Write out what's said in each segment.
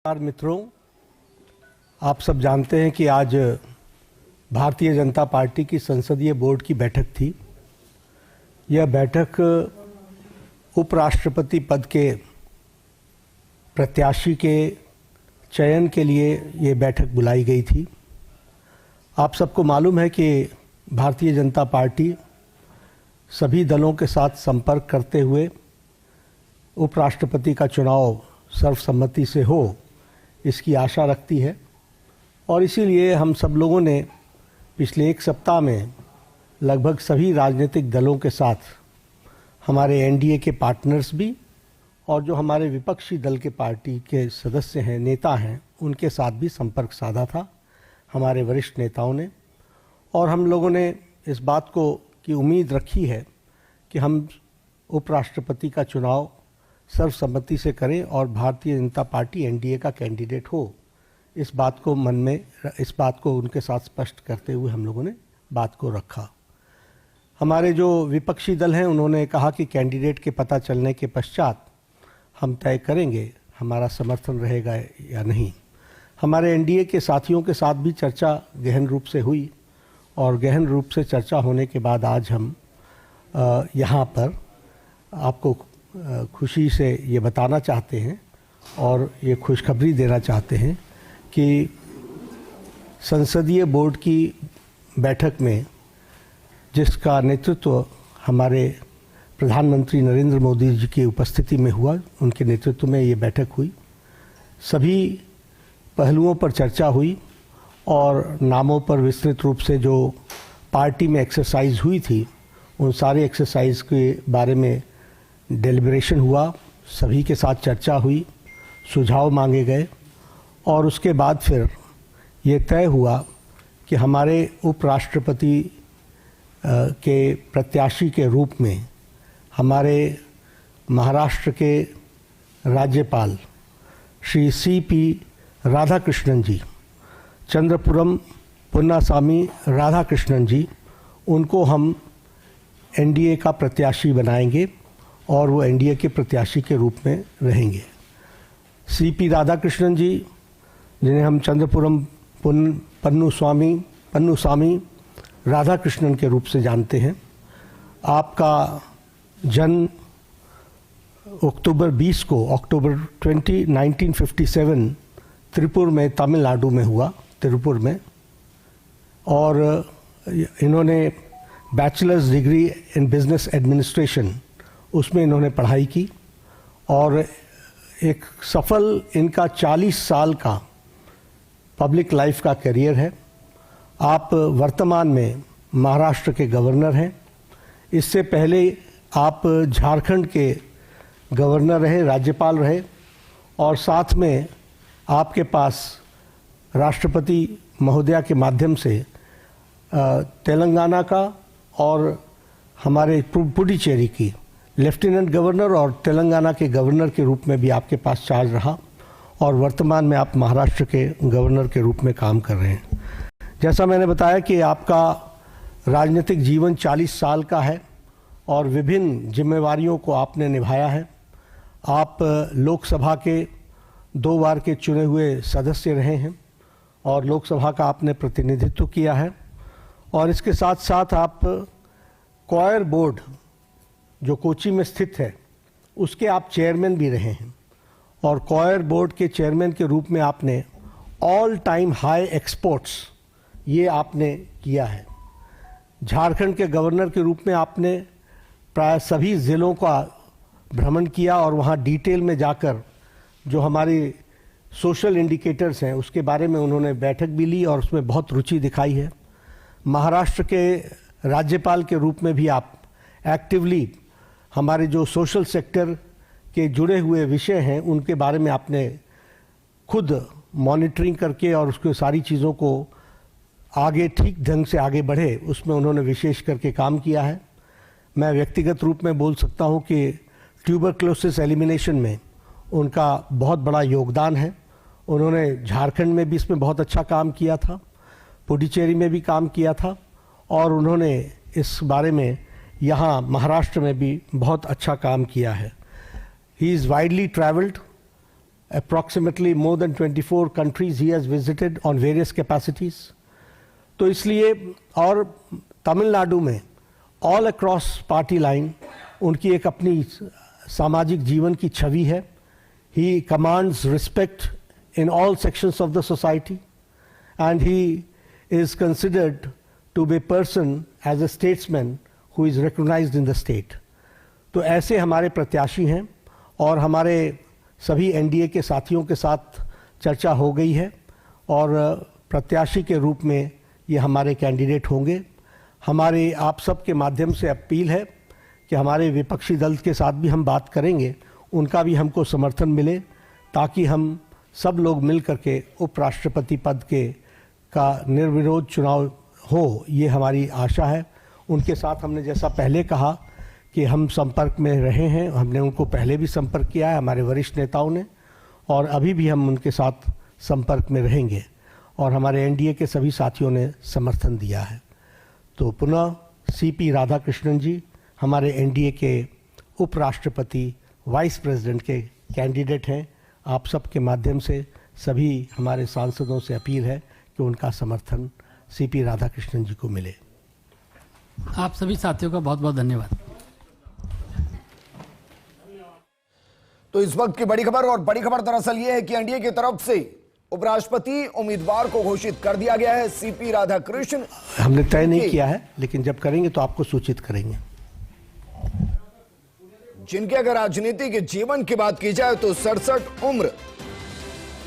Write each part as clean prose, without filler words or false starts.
नमस्कार मित्रों, आप सब जानते हैं कि आज भारतीय जनता पार्टी की संसदीय बोर्ड की बैठक थी। यह बैठक उपराष्ट्रपति पद के प्रत्याशी के चयन के लिए ये बैठक बुलाई गई थी। आप सबको मालूम है कि भारतीय जनता पार्टी सभी दलों के साथ संपर्क करते हुए उपराष्ट्रपति का चुनाव सर्वसम्मति से हो, इसकी आशा रखती है। और इसीलिए हम सब लोगों ने पिछले एक सप्ताह में लगभग सभी राजनीतिक दलों के साथ, हमारे एनडीए के पार्टनर्स भी और जो हमारे विपक्षी दल के पार्टी के सदस्य हैं, नेता हैं, उनके साथ भी संपर्क साधा था हमारे वरिष्ठ नेताओं ने। और हम लोगों ने इस बात को की उम्मीद रखी है कि हम उपराष्ट्रपति का चुनाव सर्वसम्मति से करें और भारतीय जनता पार्टी एनडीए का कैंडिडेट हो। इस बात को उनके साथ स्पष्ट करते हुए हम लोगों ने बात को रखा। हमारे जो विपक्षी दल हैं, उन्होंने कहा कि कैंडिडेट के पता चलने के पश्चात हम तय करेंगे हमारा समर्थन रहेगा या नहीं। हमारे एनडीए के साथियों के साथ भी चर्चा गहन रूप से हुई और गहन रूप से चर्चा होने के बाद आज हम यहाँ पर आपको खुशी से ये बताना चाहते हैं और ये खुशखबरी देना चाहते हैं कि संसदीय बोर्ड की बैठक में जिसका नेतृत्व हमारे प्रधानमंत्री नरेंद्र मोदी जी की उपस्थिति में हुआ, उनके नेतृत्व में ये बैठक हुई। सभी पहलुओं पर चर्चा हुई और नामों पर विस्तृत रूप से जो पार्टी में एक्सरसाइज हुई थी, उन सारे एक्सरसाइज के बारे में डेलिब्रेशन हुआ, सभी के साथ चर्चा हुई, सुझाव मांगे गए और उसके बाद फिर ये तय हुआ कि हमारे उपराष्ट्रपति के प्रत्याशी के रूप में हमारे महाराष्ट्र के राज्यपाल श्री सीपी राधाकृष्णन जी, चंद्रपुरम पुन्नास्वामी राधाकृष्णन जी, उनको हम एनडीए का प्रत्याशी बनाएंगे और वो एनडीए के प्रत्याशी के रूप में रहेंगे। सीपी राधाकृष्णन जी, जिन्हें हम चंद्रपुरम पन्नुस्वामी राधाकृष्णन के रूप से जानते हैं, आपका जन्म अक्टूबर 20 1957 त्रिपुर में, तमिलनाडु में हुआ, त्रिपुर में। और इन्होंने bachelors degree in business administration, उसमें इन्होंने पढ़ाई की और एक सफल इनका 40 साल का पब्लिक लाइफ का करियर है। आप वर्तमान में महाराष्ट्र के गवर्नर हैं। इससे पहले आप झारखंड के गवर्नर रहे, राज्यपाल रहे और साथ में आपके पास राष्ट्रपति महोदया के माध्यम से तेलंगाना का और हमारे पुडुचेरी की लेफ्टिनेंट गवर्नर और तेलंगाना के गवर्नर के रूप में भी आपके पास चार्ज रहा और वर्तमान में आप महाराष्ट्र के गवर्नर के रूप में काम कर रहे हैं। जैसा मैंने बताया कि आपका राजनीतिक जीवन 40 साल का है और विभिन्न जिम्मेवारियों को आपने निभाया है। आप लोकसभा के 2 बार के चुने हुए सदस्य रहे हैं और लोकसभा का आपने प्रतिनिधित्व किया है और इसके साथ साथ आप कॉयर बोर्ड जो कोची में स्थित है, उसके आप चेयरमैन भी रहे हैं और कॉयर बोर्ड के चेयरमैन के रूप में आपने ऑल टाइम हाई एक्सपोर्ट्स ये आपने किया है। झारखंड के गवर्नर के रूप में आपने प्राय सभी ज़िलों का भ्रमण किया और वहाँ डिटेल में जाकर जो हमारी सोशल इंडिकेटर्स हैं उसके बारे में उन्होंने बैठक भी ली और उसमें बहुत रुचि दिखाई है। महाराष्ट्र के राज्यपाल के रूप में भी आप एक्टिवली हमारे जो सोशल सेक्टर के जुड़े हुए विषय हैं उनके बारे में आपने खुद मॉनिटरिंग करके और उसके सारी चीज़ों को आगे ठीक ढंग से आगे बढ़े, उसमें उन्होंने विशेष करके काम किया है। मैं व्यक्तिगत रूप में बोल सकता हूं कि ट्यूबरक्लोसिस एलिमिनेशन में उनका बहुत बड़ा योगदान है। उन्होंने झारखंड में भी इसमें बहुत अच्छा काम किया था, पुडुचेरी में भी काम किया था और उन्होंने इस बारे में यहाँ महाराष्ट्र में भी बहुत अच्छा काम किया है। He is widely travelled approximately more than 24 countries he has visited on various capacities. तो इसलिए और तमिलनाडु में ऑल अक्रॉस पार्टी लाइन उनकी एक अपनी सामाजिक जीवन की छवि है. He commands respect in all sections of the society and he is considered to be person as a statesman who is recognised in the state. तो ऐसे हमारे प्रत्याशी हैं और हमारे सभी एनडीए के साथियों के साथ चर्चा हो गई है और प्रत्याशी के रूप में ये हमारे कैंडिडेट होंगे. हमारे आप सब के माध्यम से अपील है कि हमारे विपक्षी दल के साथ भी हम बात करेंगे, उनका भी हमको समर्थन मिले ताकि हम सब लोग मिल करके उपराष्ट्रपति पद के का निर्विरोध चुनाव हो, ये हमारी आशा है. उनके साथ हमने जैसा पहले कहा कि हम संपर्क में रहे हैं, हमने उनको पहले भी संपर्क किया है, हमारे वरिष्ठ नेताओं ने, और अभी भी हम उनके साथ संपर्क में रहेंगे और हमारे एनडीए के सभी साथियों ने समर्थन दिया है. तो पुनः सीपी राधाकृष्णन जी हमारे एनडीए के उपराष्ट्रपति वाइस प्रेसिडेंट के कैंडिडेट हैं. आप सब के माध्यम से सभी हमारे सांसदों से अपील है कि उनका समर्थन सीपी राधाकृष्णन जी को मिले. आप सभी साथियों का बहुत बहुत धन्यवाद. तो इस वक्त की बड़ी खबर, और बड़ी खबर दरअसल यह है कि एनडीए की तरफ से उपराष्ट्रपति उम्मीदवार को घोषित कर दिया गया है, सीपी राधाकृष्णन. हमने तय नहीं किया है, लेकिन जब करेंगे तो आपको सूचित करेंगे. जिनके अगर राजनीतिक जीवन की बात की जाए तो 67 उम्र,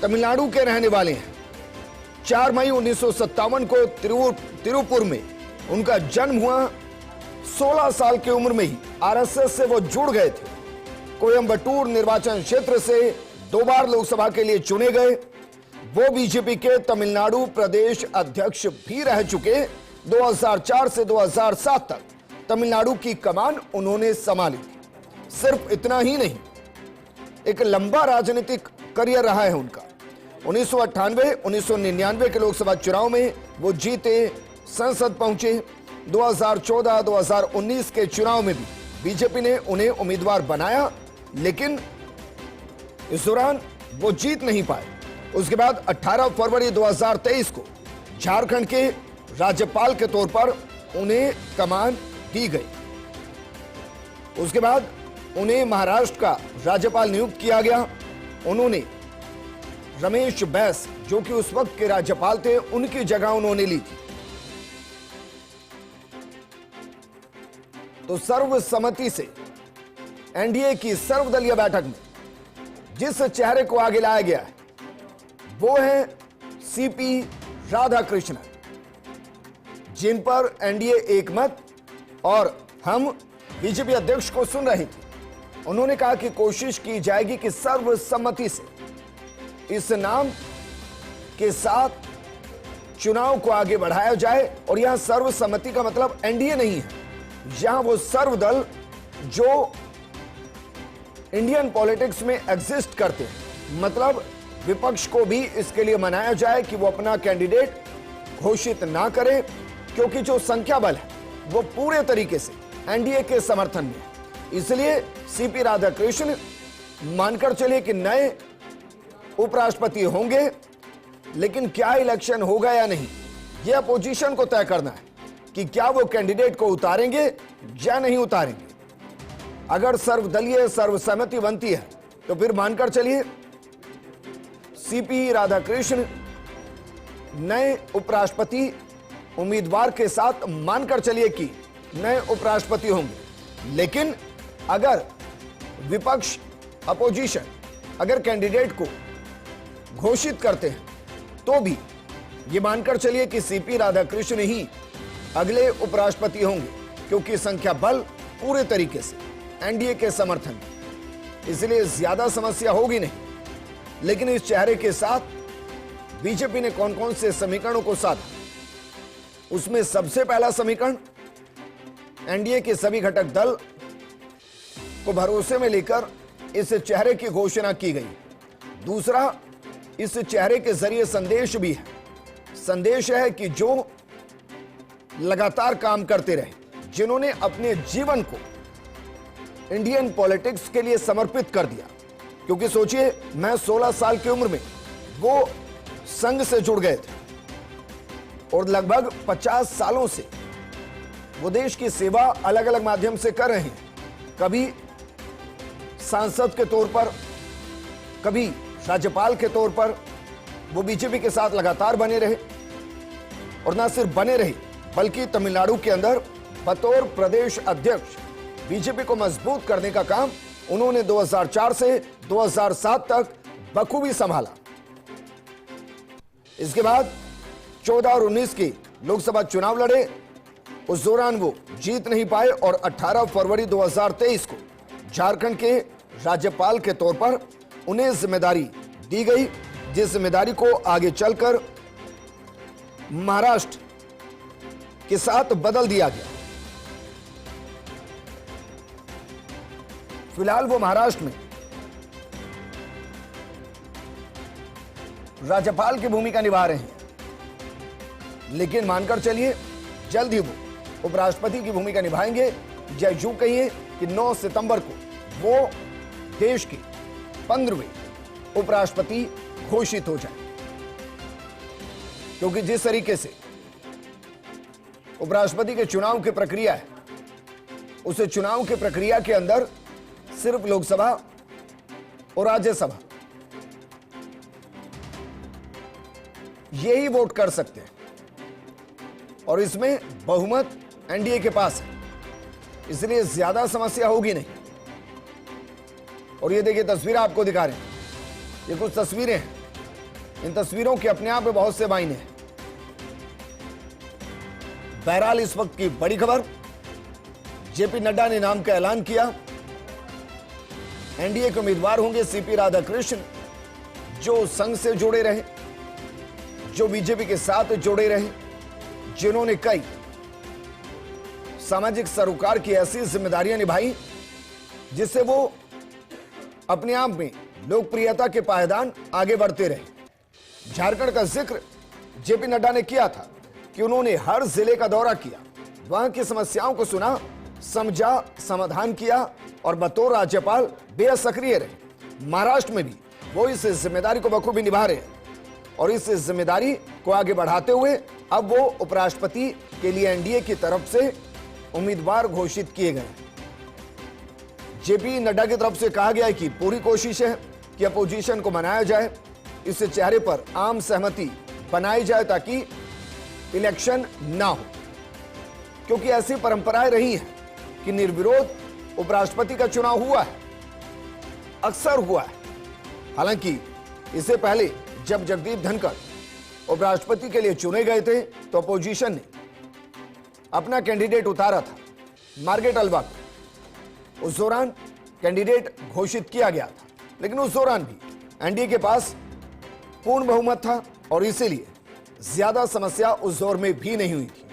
तमिलनाडु के रहने वाले हैं. 4 मई 1957 को तिरुपुर में उनका जन्म हुआ. 16 साल की उम्र में ही आरएसएस से वो जुड़ गए थे. कोयंबटूर निर्वाचन क्षेत्र से 2 बार लोकसभा के लिए चुने गए. वो बीजेपी के तमिलनाडु प्रदेश अध्यक्ष भी रह चुके. 2004 से 2007 तक तमिलनाडु की कमान उन्होंने संभाली थी. सिर्फ इतना ही नहीं, एक लंबा राजनीतिक करियर रहा है उनका. 1998, 1999 के लोकसभा चुनाव में वो जीते, संसद पहुंचे. 2014, 2019 के चुनाव में भी बीजेपी ने उन्हें उम्मीदवार बनाया, लेकिन इस दौरान वो जीत नहीं पाए. उसके बाद 18 फरवरी 2023 को झारखंड के राज्यपाल के तौर पर उन्हें कमान दी गई. उसके बाद उन्हें महाराष्ट्र का राज्यपाल नियुक्त किया गया. उन्होंने रमेश बैस, जो कि उस वक्त के राज्यपाल थे, उनकी जगह उन्होंने ली थी. तो सर्वसम्मति से एनडीए की सर्वदलीय बैठक में जिस चेहरे को आगे लाया गया है वो है सीपी राधाकृष्णन, जिन पर एनडीए एकमत, और हम बीजेपी अध्यक्ष को सुन रहे थे. उन्होंने कहा कि कोशिश की जाएगी कि सर्वसम्मति से इस नाम के साथ चुनाव को आगे बढ़ाया जाए. और यहां सर्वसम्मति का मतलब एनडीए नहीं है, यहां वो सर्वदल जो इंडियन पॉलिटिक्स में एग्जिस्ट करते हैं, मतलब विपक्ष को भी इसके लिए मनाया जाए कि वो अपना कैंडिडेट घोषित ना करे, क्योंकि जो संख्या बल है वो पूरे तरीके से एनडीए के समर्थन में है. इसलिए सीपी राधाकृष्णन मानकर चलिए कि नए उपराष्ट्रपति होंगे, लेकिन क्या इलेक्शन होगा या नहीं, यह अपोजिशन को तय करना है कि क्या वो कैंडिडेट को उतारेंगे या नहीं उतारेंगे. अगर सर्वदलीय सर्वसम्मति बनती है तो फिर मानकर चलिए सीपी राधाकृष्णन नए उपराष्ट्रपति उम्मीदवार के साथ मानकर चलिए कि नए उपराष्ट्रपति होंगे. लेकिन अगर विपक्ष, अपोजिशन अगर कैंडिडेट को घोषित करते हैं तो भी ये मानकर चलिए कि सीपी राधाकृष्णन ही अगले उपराष्ट्रपति होंगे, क्योंकि संख्या बल पूरे तरीके से एनडीए के समर्थन में. इसलिए ज्यादा समस्या होगी नहीं. लेकिन इस चेहरे के साथ बीजेपी ने कौन कौन से समीकरणों को साधा, उसमें सबसे पहला समीकरण एनडीए के सभी घटक दल को भरोसे में लेकर इस चेहरे की घोषणा की गई. दूसरा, इस चेहरे के जरिए संदेश भी है. संदेश है कि जो लगातार काम करते रहे, जिन्होंने अपने जीवन को इंडियन पॉलिटिक्स के लिए समर्पित कर दिया, क्योंकि सोचिए, मैं 16 साल की उम्र में वो संघ से जुड़ गए थे और लगभग 50 सालों से वो देश की सेवा अलग अलग माध्यम से कर रहे हैं। कभी सांसद के तौर पर, कभी राज्यपाल के तौर पर वो बीजेपी के साथ लगातार बने रहे, और ना सिर्फ बने रहे बल्कि तमिलनाडु के अंदर बतौर प्रदेश अध्यक्ष बीजेपी को मजबूत करने का काम उन्होंने 2004 से 2007 तक बखूबी संभाला। इसके बाद 14 और 19 के लोकसभा चुनाव लड़े, उस दौरान वो जीत नहीं पाए और 18 फरवरी 2023 को झारखंड के राज्यपाल के तौर पर उन्हें जिम्मेदारी दी गई, जिस जिम्मेदारी को आगे चलकर महाराष्ट्र के साथ बदल दिया गया। फिलहाल वो महाराष्ट्र में राज्यपाल की भूमिका निभा रहे हैं, लेकिन मानकर चलिए जल्द ही वो उपराष्ट्रपति की भूमिका निभाएंगे, या यूं कहिए कि 9 सितंबर को वो देश के 15वें उपराष्ट्रपति घोषित हो जाए। क्योंकि जिस तरीके से उपराष्ट्रपति के चुनाव की प्रक्रिया है, उस चुनाव की प्रक्रिया के अंदर सिर्फ लोकसभा और राज्यसभा यही वोट कर सकते हैं, और इसमें बहुमत एनडीए के पास है, इसलिए ज्यादा समस्या होगी नहीं। और ये देखिए तस्वीरें आपको दिखा रहे हैं, ये कुछ तस्वीरें हैं, इन तस्वीरों के अपने आप में बहुत से मायने हैं। बहरहाल इस वक्त की बड़ी खबर, जेपी नड्डा ने नाम का ऐलान किया। एनडीए के उम्मीदवार होंगे सीपी राधाकृष्ण, जो संघ से जुड़े रहे, जो बीजेपी के साथ जुड़े रहे, जिन्होंने कई सामाजिक सरोकार की ऐसी जिम्मेदारियां निभाई जिससे वो अपने आप में लोकप्रियता के पायदान आगे बढ़ते रहे। झारखंड का जिक्र जेपी नड्डा ने किया था कि उन्होंने हर जिले का दौरा किया, वहां की समस्याओं को सुना, समझा, समाधान किया और बतौर राज्यपाल बेहद सक्रिय रहे। महाराष्ट्र में भी वो इस जिम्मेदारी को बखूबी निभा रहे हैं और इस जिम्मेदारी को आगे बढ़ाते हुए अब वो उपराष्ट्रपति के लिए एनडीए की तरफ से उम्मीदवार घोषित किए गए। जेपी नड्डा की तरफ से कहा गया है कि पूरी कोशिश है कि अपोजिशन को मनाया जाए, इस चेहरे पर आम सहमति बनाई जाए ताकि इलेक्शन ना हो, क्योंकि ऐसी परंपराएं रही हैं कि निर्विरोध उपराष्ट्रपति का चुनाव हुआ है, अक्सर हुआ है। हालांकि इससे पहले जब जगदीप धनखड़ उपराष्ट्रपति के लिए चुने गए थे तो अपोजिशन ने अपना कैंडिडेट उतारा था, मार्गेट अल्वा को। उस दौरान कैंडिडेट घोषित किया गया था, लेकिन उस दौरान भी एनडीए के पास पूर्ण बहुमत था और इसीलिए ज्यादा समस्या उस दौर में भी नहीं हुई थी,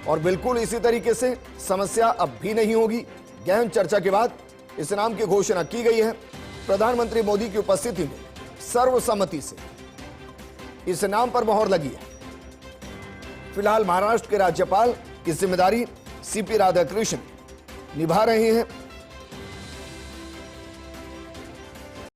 और बिल्कुल इसी तरीके से समस्या अब भी नहीं होगी। गहन चर्चा के बाद इस नाम की घोषणा की गई है। प्रधानमंत्री मोदी की उपस्थिति में सर्वसम्मति से इस नाम पर मोहर लगी है। फिलहाल महाराष्ट्र के राज्यपाल की जिम्मेदारी सीपी राधाकृष्ण निभा रहे हैं।